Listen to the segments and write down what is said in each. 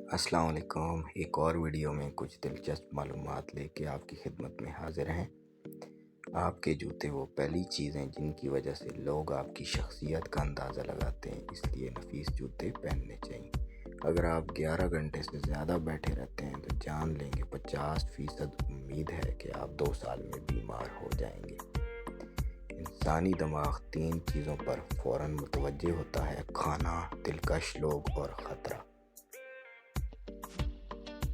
السلام علیکم، ایک اور ویڈیو میں کچھ دلچسپ معلومات لے کے آپ کی خدمت میں حاضر ہیں۔ آپ کے جوتے وہ پہلی چیزیں جن کی وجہ سے لوگ آپ کی شخصیت کا اندازہ لگاتے ہیں، اس لیے نفیس جوتے پہننے چاہیے۔ اگر آپ 11 گھنٹے سے زیادہ بیٹھے رہتے ہیں تو جان لیں گے 50% امید ہے کہ آپ 2 سال میں بیمار ہو جائیں گے۔ انسانی دماغ 3 چیزوں پر فوراً متوجہ ہوتا ہے: کھانا، دلکش لوگ اور خطرہ۔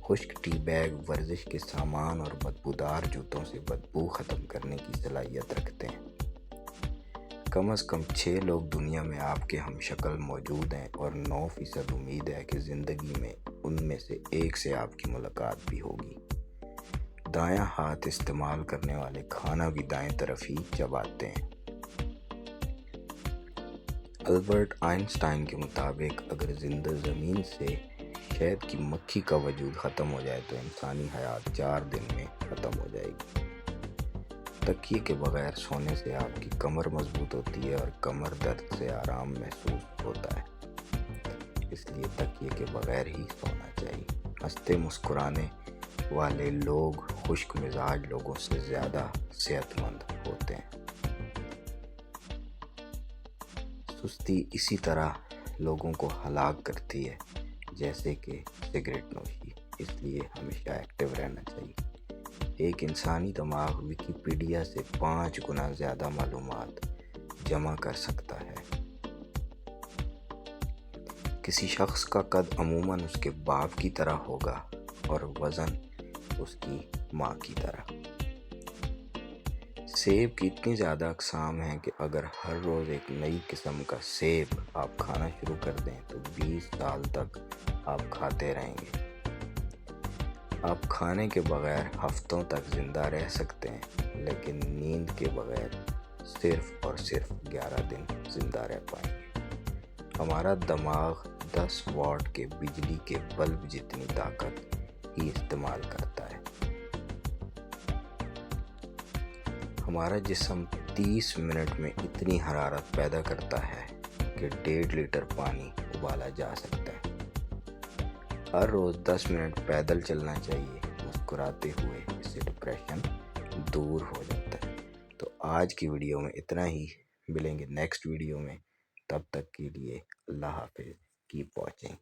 خشک ٹی بیگ ورزش کے سامان اور بدبودار جوتوں سے بدبو ختم کرنے کی صلاحیت رکھتے ہیں۔ کم از کم 6 لوگ دنیا میں آپ کے ہم شکل موجود ہیں اور 9% امید ہے کہ زندگی میں ان میں سے ایک سے آپ کی ملاقات بھی ہوگی۔ دایاں ہاتھ استعمال کرنے والے کھانا بھی دائیں طرف ہی چباتے ہیں۔ البرٹ آئنسٹائن کے مطابق اگر زندہ زمین سے شہد کی مکھی کا وجود ختم ہو جائے تو انسانی حیات 4 دن میں ختم ہو جائے گی۔ تکیے کے بغیر سونے سے آپ کی کمر مضبوط ہوتی ہے اور کمر درد سے آرام محسوس ہوتا ہے، اس لیے تکیے کے بغیر ہی سونا چاہیے۔ ہنستے مسکرانے والے لوگ خشک مزاج لوگوں سے زیادہ صحت مند ہوتے ہیں۔ سستی اسی طرح لوگوں کو ہلاک کرتی ہے جیسے کہ سگریٹ نوشی، اس لیے ہمیشہ ایکٹیو رہنا چاہیے۔ ایک انسانی دماغ ویکیپیڈیا سے 5 گنا زیادہ معلومات جمع کر سکتا ہے۔ کسی شخص کا قد عموماً اس کے باپ کی طرح ہوگا اور وزن اس کی ماں کی طرح۔ سیب کی اتنی زیادہ اقسام ہیں کہ اگر ہر روز ایک نئی قسم کا سیب آپ کھانا شروع کر دیں تو 20 سال تک آپ کھاتے رہیں گے۔ آپ کھانے کے بغیر ہفتوں تک زندہ رہ سکتے ہیں، لیکن نیند کے بغیر صرف اور صرف 11 دن زندہ رہ پائیں گے۔ ہمارا دماغ 10 واٹ کے بجلی کے بلب جتنی طاقت ہی استعمال کرتا ہے۔ ہمارا جسم 30 منٹ میں اتنی حرارت پیدا کرتا ہے کہ 1.5 لیٹر پانی ابالا جا سکتا ہے۔ ہر روز 10 منٹ پیدل چلنا چاہیے، مسکراتے ہوئے، اس سے ڈپریشن دور ہو جاتا ہے۔ تو آج کی ویڈیو میں اتنا ہی، ملیں گے نیکسٹ ویڈیو میں، تب تک کے لیے اللہ حافظ، کیپ واچنگ۔